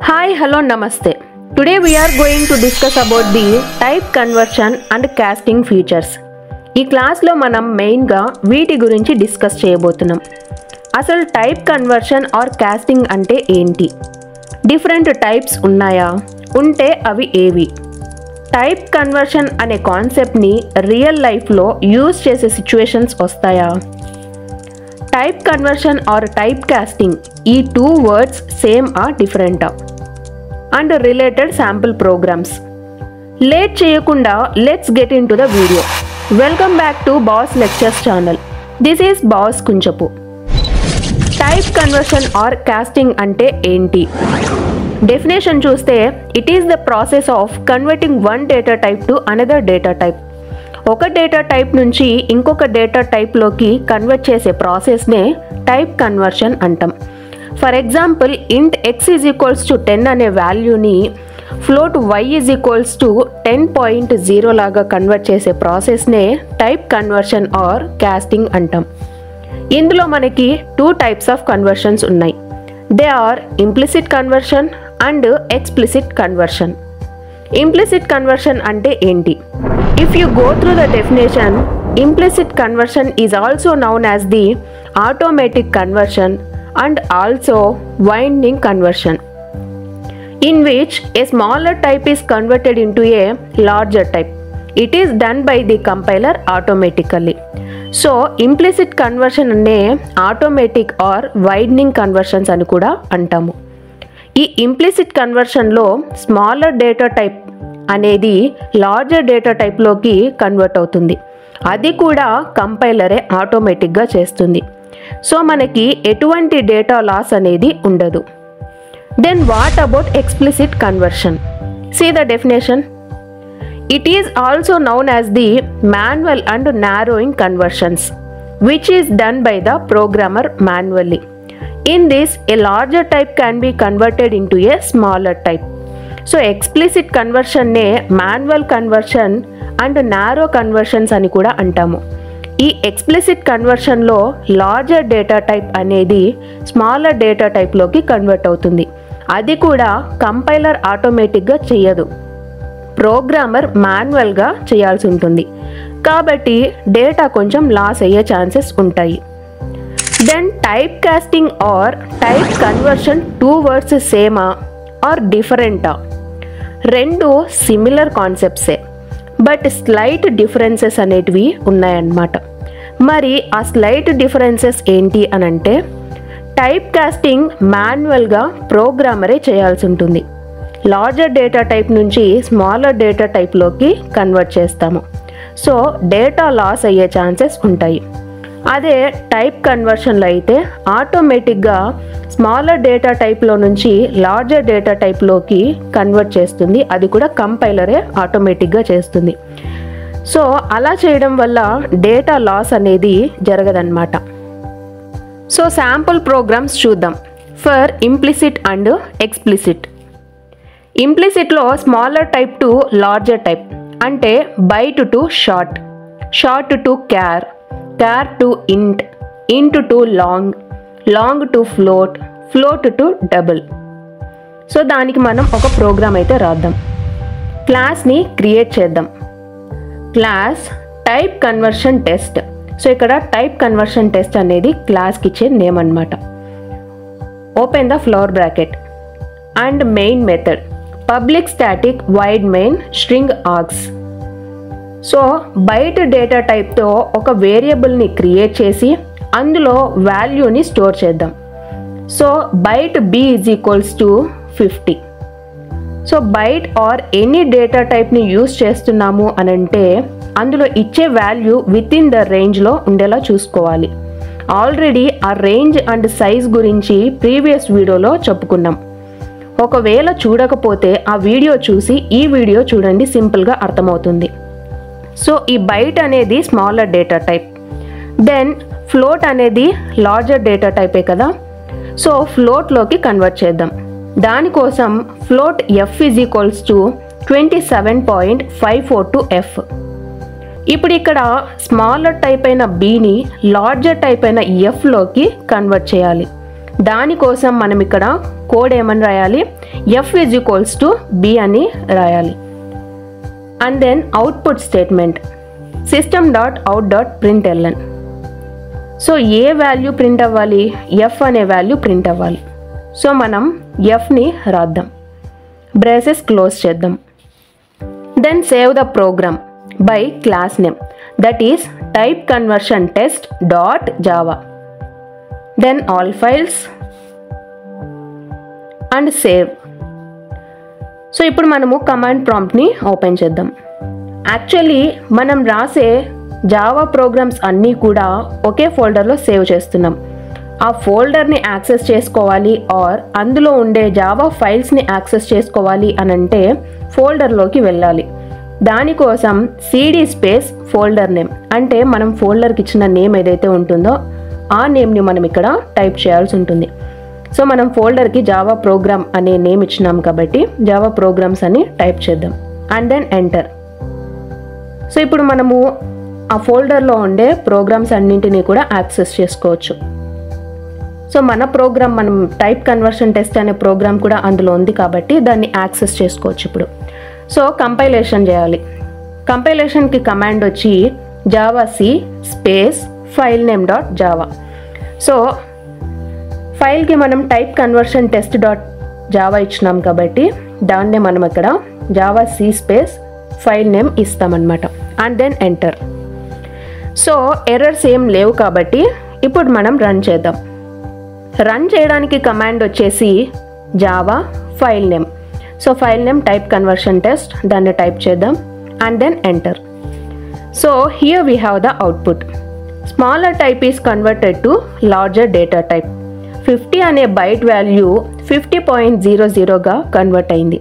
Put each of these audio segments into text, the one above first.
Hi, hello, namaste. Today we are going to discuss about the type conversion and casting features. ఈ క్లాస్లో మనం మెయిన్గా వీటి గురించి డిస్కస్ చేయబోతున్నాం. అసలు టైప్ కన్వర్షన్ ఆర్ కాస్టింగ్ అంటే ఏంటి, డిఫరెంట్ టైప్స్ ఉన్నాయా, ఉంటే అవి ఏవి, టైప్ కన్వర్షన్ అనే కాన్సెప్ట్ని రియల్ లైఫ్లో యూజ్ చేసే సిచ్యువేషన్స్ వస్తాయా, type conversion or type casting ఈ టూ వర్డ్స్ సేమ్ ఆ డిఫరెంటా, and related sample programs. Late చేయకుండా let's get into the video. Welcome back to Bas lectures channel. This is Bas Kunchapu. Type conversion or casting అంటే ఏంటి? Definition చూస్తే it is the process of converting one data type to another data type. ఒక data type నుంచి ఇంకొక data టైప్లోకి convert చేసే ప్రాసెస్నే type conversion అంటాం. For example, int x is equals to 10 అనే వాల్యూని float y is equals to 10.0 లాగా కన్వర్ట్ చేసే ప్రాసెస్నే టైప్ కన్వర్షన్ ఆర్ కాస్టింగ్ అంటాం. ఇందులో మనకి టూ టైప్స్ ఆఫ్ కన్వర్షన్స్ ఉన్నాయి. They are implicit conversion and explicit conversion. Implicit conversion అంటే ఏంటి? If you go through the definition, implicit conversion is also known as the automatic conversion and also winding conversion, in which a smaller type is converted into a larger type. It is done by the compiler automatically. So implicit conversion అనే automatic or widening conversions అని కూడా అంటాము. ఈ implicit conversionలో smaller data type అనేది larger data టైప్లోకి convert అవుతుంది. అది కూడా కంపైలరే ఆటోమేటిక్గా చేస్తుంది. సో మనకి ఎటువంటి డేటా లాస్ అనేది ఉండదు. Then what about explicit conversion? See the definition. It is also known as the manual and narrowing conversions which is done by the programmer manually. In this a larger type can be converted into a smaller type. So explicit కన్వర్షన్నే manual conversion and narrow conversions అని కూడా అంటాము. ఈ explicit కన్వర్షన్లో larger data type అనేది smaller data టైప్లోకి convert అవుతుంది. అది కూడా కంపైలర్ ఆటోమేటిక్గా చేయదు, ప్రోగ్రామర్ మాన్యువల్గా చేయాల్సి ఉంటుంది. కాబట్టి డేటా కొంచెం లాస్ అయ్యే ఛాన్సెస్ ఉంటాయి. Then type casting or type conversion two words సేమా ఆర్ డిఫరెంటా? రెండు సిమిలర్ కాన్సెప్ట్సే, బట్ స్లైట్ డిఫరెన్సెస్ అనేటివి ఉన్నాయన్నమాట. మరి ఆ స్లైట్ డిఫరెన్సెస్ ఏంటి అని అంటే, టైప్ కాస్టింగ్ మాన్యువల్గా ప్రోగ్రామరే చేయాల్సి ఉంటుంది. లార్జర్ డేటా టైప్ నుంచి స్మాలర్ డేటా టైప్లోకి కన్వర్ట్ చేస్తాము. సో డేటా లాస్ అయ్యే ఛాన్సెస్ ఉంటాయి. అదే టైప్ కన్వర్షన్లో అయితే ఆటోమేటిక్గా స్మాలర్ డేటా టైప్లో నుంచి లార్జర్ డేటా టైప్లోకి కన్వర్ట్ చేస్తుంది. అది కూడా కంపైలరే ఆటోమేటిక్గా చేస్తుంది. సో అలా చేయడం వల్ల డేటా లాస్ అనేది జరగదన్నమాట. సో శాంపుల్ ప్రోగ్రామ్స్ చూద్దాం ఫర్ ఇంప్లిసిట్ అండ్ ఎక్స్ప్లిసిట్. ఇంప్లిసిట్లో smaller type to larger type అంటే byte to short, short to char, char to int, int to long, long to float, float to double. So దానికి మనం ఒక program అయితే రాద్దాం. క్లాస్ని create చేద్దాం. Class type conversion test. So ఇక్కడ type conversion test అనేది క్లాస్కి ఇచ్చే నేమ్ అనమాట. Open the flower bracket and main method public static void main string args. So byte data టైప్తో ఒక వేరియబుల్ని క్రియేట్ చేసి అందులో వాల్యూని స్టోర్ చేద్దాం. So byte b is equals to 50. So byte or any data టైప్ని యూజ్ చేస్తున్నాము అని అంటే అందులో ఇచ్చే వాల్యూ విత్ ఇన్ ద రేంజ్లో ఉండేలా చూసుకోవాలి. ఆల్రెడీ ఆ రేంజ్ అండ్ సైజ్ గురించి ప్రీవియస్ వీడియోలో చెప్పుకున్నాం. ఒకవేళ చూడకపోతే ఆ వీడియో చూసి ఈ వీడియో చూడండి, సింపుల్గా అర్థమవుతుంది. సో ఈ బైట్ అనేది smaller data type. Then float అనేది లార్జర్ డేటా టైపే కదా. సో ఫ్లోట్లోకి కన్వర్ట్ చేద్దాం. దానికోసం float f is equals to 27.542f. ఇప్పుడు ఇక్కడ స్మాలర్ టైప్ అయిన bని లార్జర్ టైప్ అయిన fలోకి కన్వర్ట్ చేయాలి. దానికోసం మనం ఇక్కడ కోడ్ ఏమని రాయాలి, f = b అని రాయాలి. And then output statement system.out.println. So ఏ వాల్యూ ప్రింట్ అవ్వాలి, f అనే వాల్యూ ప్రింట్ అవ్వాలి. సో మనం fని రాద్దాం, బ్రేసెస్ క్లోజ్ చేద్దాం. Then save the program by class name, that is type conversion test dot Java. Then all files and save. So ఇప్పుడు మనము కమాండ్ ప్రాంప్ట్ని ఓపెన్ చేద్దాం. యాక్చువల్లీ మనం రాసే జావా ప్రోగ్రామ్స్ అన్నీ కూడా ఒకే ఫోల్డర్లో సేవ్ చేస్తున్నాం. ఆ ఫోల్డర్ని యాక్సెస్ చేసుకోవాలి ఆర్ అందులో ఉండే జావా ఫైల్స్ని యాక్సెస్ చేసుకోవాలి అని అంటే ఫోల్డర్లోకి వెళ్ళాలి. దానికోసం cd స్పేస్ ఫోల్డర్ నేమ్, అంటే మనం ఫోల్డర్కి ఇచ్చిన నేమ్ ఏదైతే ఉంటుందో ఆ నేమ్ని మనం ఇక్కడ టైప్ చేయాల్సి ఉంటుంది. సో మనం ఫోల్డర్కి జావా ప్రోగ్రామ్ అనే నేమ్ ఇచ్చినాం కాబట్టి జావా ప్రోగ్రామ్స్ అని టైప్ చేద్దాం అండ్ దెన్ ఎంటర్. సో ఇప్పుడు మనము ఆ ఫోల్డర్లో ఉండే ప్రోగ్రామ్స్ అన్నింటినీ కూడా యాక్సెస్ చేసుకోవచ్చు. సో మన ప్రోగ్రామ్, మనం టైప్ కన్వర్షన్ టెస్ట్ అనే ప్రోగ్రామ్ కూడా అందులో ఉంది కాబట్టి దాన్ని యాక్సెస్ చేసుకోవచ్చు ఇప్పుడు. సో కంపైలేషన్ చేయాలి. కంపైలేషన్కి కమాండ్ వచ్చి javac space file name dot java. So ఫైల్కి మనం type conversion test dot java ఇచ్చినాం కాబట్టి దాన్నే మనం ఇక్కడ జావాc స్పేస్ ఫైల్ నేమ్ ఇస్తామన్నమాట and then enter. So errors ఏం లేవు కాబట్టి ఇప్పుడు మనం రన్ చేద్దాం. రన్ చేయడానికి కమాండ్ వచ్చేసి Java file name. So file name type conversion test, దాన్ని టైప్ చేద్దాం and then enter. So here we have the output. Smaller type is converted to larger data type. 50 అనే బైట్ వాల్యూ 50.00గా కన్వర్ట్ అయింది.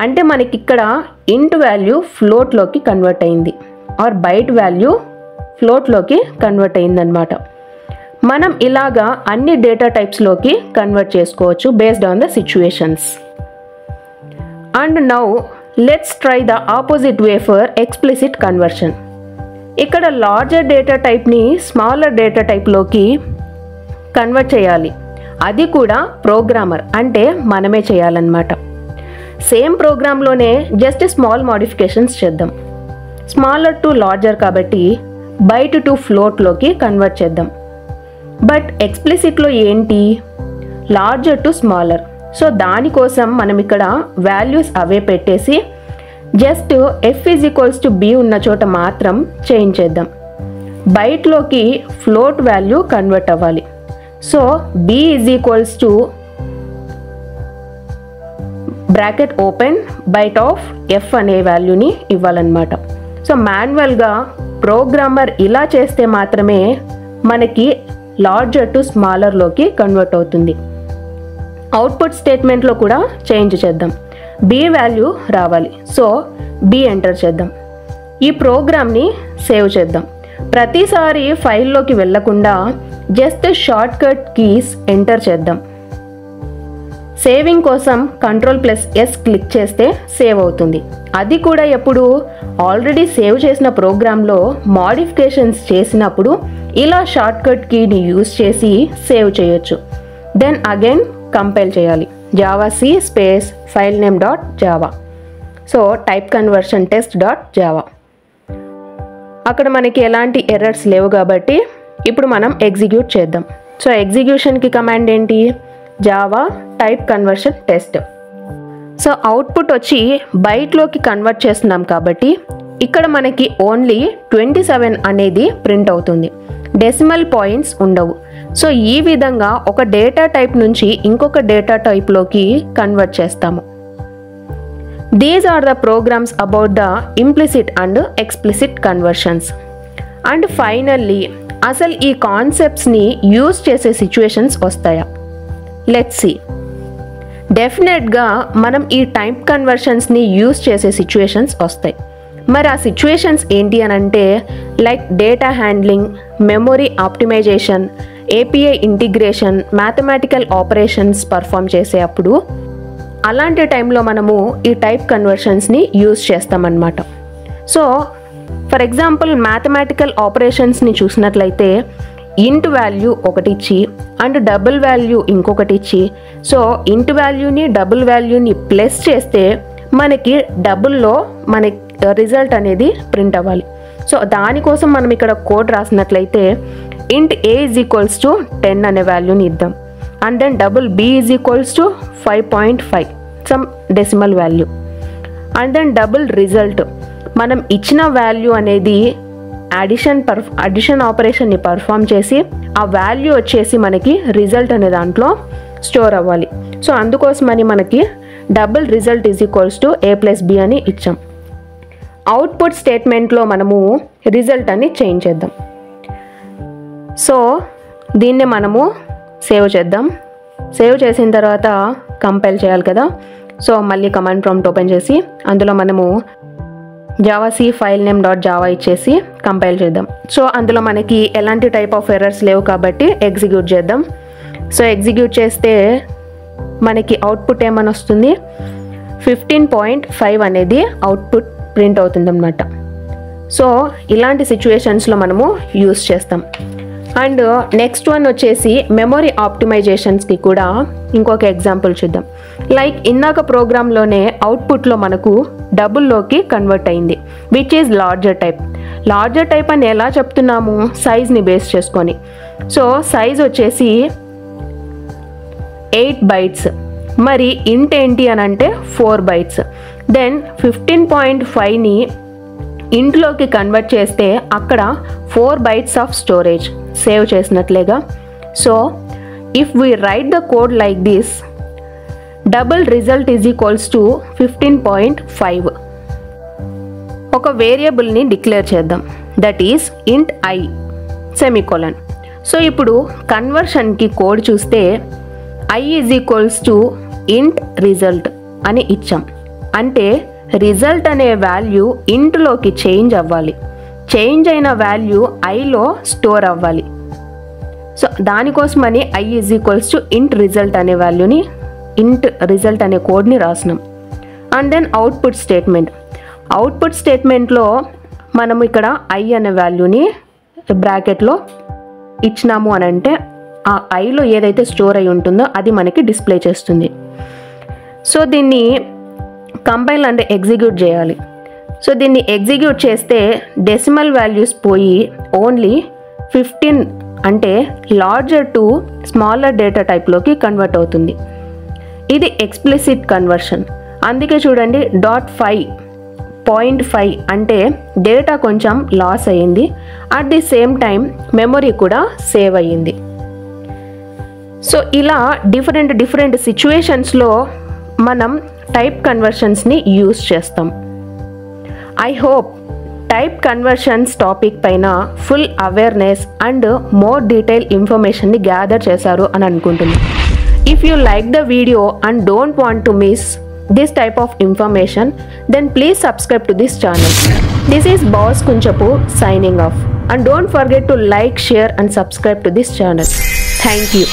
అంటే మనకి ఇక్కడ int value ఫ్లోట్లోకి convert అయింది or byte value ఫ్లోట్లోకి కన్వర్ట్ అయిందనమాట. మనం ఇలాగా అన్ని డేటా టైప్స్లోకి కన్వర్ట్ చేసుకోవచ్చు based on the situations. And now let's try the opposite way for explicit conversion. ఇక్కడ లార్జర్ డేటా టైప్ని స్మాలర్ డేటా టైప్లోకి కన్వర్ట్ చేయాలి, అది కూడా ప్రోగ్రామర్ అంటే మనమే చేయాలన్నమాట. సేమ్ ప్రోగ్రాంలోనే జస్ట్ స్మాల్ మోడిఫికేషన్స్ చేద్దాం. స్మాలర్ టు లార్జర్ కాబట్టి బైట్ టు ఫ్లోట్లోకి కన్వర్ట్ చేద్దాం. బట్ ఎక్స్ప్లిసిట్లో ఏంటి, లార్జర్ టు స్మాలర్. సో దానికోసం మనం ఇక్కడ వాల్యూస్ అవే పెట్టేసి జస్ట్ f = b ఉన్న చోట మాత్రం చేంజ్ చేద్దాం. బైట్లోకి ఫ్లోట్ వాల్యూ కన్వర్ట్ అవ్వాలి. So b = bracket open byte of f అనే వాల్యూని ఇవ్వాలన్నమాట. సో మాన్యువల్గా ప్రోగ్రామర్ ఇలా చేస్తే మాత్రమే మనకి లార్జర్ టు స్మాలర్లోకి కన్వర్ట్ అవుతుంది. అవుట్పుట్ స్టేట్మెంట్లో కూడా చేంజ్ చేద్దాం. b వాల్యూ రావాలి. సో b ఎంటర్ చేద్దాం. ఈ ప్రోగ్రామ్ని సేవ్ చేద్దాం. ప్రతిసారి ఫైల్లోకి వెళ్ళకుండా just short cut keys enter చేద్దాం. సేవింగ్ కోసం Ctrl+S క్లిక్ చేస్తే సేవ్ అవుతుంది. అది కూడా ఎప్పుడు, ఆల్రెడీ సేవ్ చేసిన ప్రోగ్రాంలో మోడిఫికేషన్స్ చేసినప్పుడు ఇలా షార్ట్ కట్ కీని యూజ్ చేసి సేవ్ చేయొచ్చు. దెన్ అగైన్ కంపైల్ చేయాలి, javac space file name dot java. So type conversion test dot java. అక్కడ మనకి ఎలాంటి ఎర్రర్స్ లేవు కాబట్టి ఇప్పుడు మనం ఎగ్జిక్యూట్ చేద్దాం. సో ఎగ్జిక్యూషన్కి కమాండ్ ఏంటి, Java type conversion test. So output వచ్చి బైట్లోకి కన్వర్ట్ చేస్తున్నాం కాబట్టి ఇక్కడ మనకి ఓన్లీ 27 అనేది ప్రింట్ అవుతుంది, డెసిమల్ పాయింట్స్ ఉండవు. సో ఈ విధంగా ఒక డేటా టైప్ నుంచి ఇంకొక డేటా టైప్లోకి కన్వర్ట్ చేస్తాము. These are the programs about the implicit and explicit conversions. And finally అసలు ఈ కాన్సెప్ట్స్ని యూజ్ చేసే సిచ్యువేషన్స్ వస్తాయా? Let's see. డెఫినెట్గా మనం ఈ టైప్ కన్వర్షన్స్ని యూజ్ చేసే సిచ్యువేషన్స్ వస్తాయి. మరి ఆ సిచ్యువేషన్స్ ఏంటి అని అంటే like data handling, memory optimisation, API integration, mathematical operations perform చేసే అప్పుడు అలాంటి టైంలో మనము ఈ టైప్ కన్వర్షన్స్ని యూజ్ చేస్తామన్నమాట. సో ఫర్ ఎగ్జాంపుల్ మ్యాథమెటికల్ ఆపరేషన్స్ని చూసినట్లయితే ఇంట్ వాల్యూ ఒకటి ఇచ్చి అండ్ డబుల్ వాల్యూ ఇంకొకటి ఇచ్చి, సో ఇంట్ వాల్యూని డబుల్ వాల్యూని ప్లస్ చేస్తే మనకి డబుల్లో మనకి రిజల్ట్ అనేది ప్రింట్ అవ్వాలి. సో దానికోసం మనం ఇక్కడ కోడ్ రాసినట్లయితే ఇంట్ a ఈజ్ ఈక్వల్స్ టు 10 అనే వాల్యూని ఇద్దాం. And then double b is equals to 5.5 some decimal value. And then double result మనం ఇచ్చిన వాల్యూ అనేది అడిషన్ ఆపరేషన్ని పర్ఫామ్ చేసి ఆ వాల్యూ వచ్చేసి మనకి రిజల్ట్ అనే దాంట్లో స్టోర్ అవ్వాలి. సో అందుకోసమని మనకి double result is equals to a plus b అని ఇచ్చాం. అవుట్పుట్ స్టేట్మెంట్లో మనము రిజల్ట్ అని చేంజ్ చేద్దాం. సో దీన్ని మనము సేవ్ చేద్దాం. సేవ్ చేసిన తర్వాత కంపైల్ చేయాలి కదా. సో మళ్ళీ కమాండ్ ప్రాంప్ట్ ఓపెన్ చేసి అందులో మనము జావాc ఫైల్ నేమ్ డాట్ జావా ఇచ్చేసి కంపైల్ చేద్దాం. సో అందులో మనకి ఎలాంటి టైప్ ఆఫ్ ఎర్రర్స్ లేవు కాబట్టి ఎగ్జిక్యూట్ చేద్దాం. సో ఎగ్జిక్యూట్ చేస్తే మనకి అవుట్పుట్ ఏమని వస్తుంది, 15.5 అనేది అవుట్పుట్ ప్రింట్ అవుతుంది అన్నమాట. సో ఇలాంటి సిచ్యువేషన్స్లో మనము యూస్ చేస్తాం. అండ్ నెక్స్ట్ వన్ వచ్చేసి మెమొరీ ఆప్టిమైజేషన్స్కి కూడా ఇంకొక ఎగ్జాంపుల్ చూద్దాం. లైక్ ఇందాక ప్రోగ్రాంలోనే అవుట్పుట్లో మనకు డబుల్లోకి కన్వర్ట్ అయింది, which is larger type. Larger type అని ఎలా చెప్తున్నాము, సైజ్ని బేస్ చేసుకొని. సో సైజ్ వచ్చేసి 8 bytes, మరి ఇంట్ ఏంటి అని అంటే 4 bytes. దెన్ 15.5ని ఇంట్లోకి కన్వర్ట్ చేస్తే అక్కడ 4 bytes ఆఫ్ స్టోరేజ్ సేవ్ చేసినట్లేగా. So if we write the code like this, double result is equals to 15.5. ఒక వేరియబుల్ని డిక్లేర్ చేద్దాం, that is int I semicolon. So ఇప్పుడు కన్వర్షన్కి కోడ్ చూస్తే I is equals to int result అని ఇచ్చాం. అంటే రిజల్ట్ అనే వాల్యూ ఇంట్లోకి చేంజ్ అవ్వాలి, చేంజ్ అయిన వాల్యూ ఐలో స్టోర్ అవ్వాలి. సో దానికోసమని I is equals to int result అనే వాల్యూని, ఇంట్ రిజల్ట్ అనే కోడ్ని రాసినాం. And then output statement. Output స్టేట్మెంట్లో మనం ఇక్కడ I అనే వాల్యూని బ్రాకెట్లో ఇచ్చినాము అని అంటే ఆ ఐలో ఏదైతే స్టోర్ అయి ఉంటుందో అది మనకి డిస్ప్లే చేస్తుంది. సో దీన్ని కంపైల్ అంటే ఎగ్జిక్యూట్ చేయాలి. సో దీన్ని ఎగ్జిక్యూట్ చేస్తే డెసిమల్ వాల్యూస్ పోయి ఓన్లీ 15 అంటే లార్జర్ టు స్మాలర్ డేటా టైప్లోకి కన్వర్ట్ అవుతుంది. ఇది ఎక్స్ప్లిసిట్ కన్వర్షన్. అందుకే చూడండి .5 అంటే డేటా కొంచెం లాస్ అయ్యింది, at the same time memory కూడా సేవ్ అయ్యింది. సో ఇలా డిఫరెంట్ సిచ్యువేషన్స్లో మనం టైప్ కన్వర్షన్స్ని యూస్ చేస్తాం. I hope type conversions topic పైన full awareness and more detail ఇన్ఫర్మేషన్ని గ్యాదర్ చేశారు అని అనుకుంటున్నాను. If you like the video and don't want to miss this type of information, then please subscribe to this channel. This is Boss Kunchapu signing off, and don't forget to like, share and subscribe to this channel. Thank you.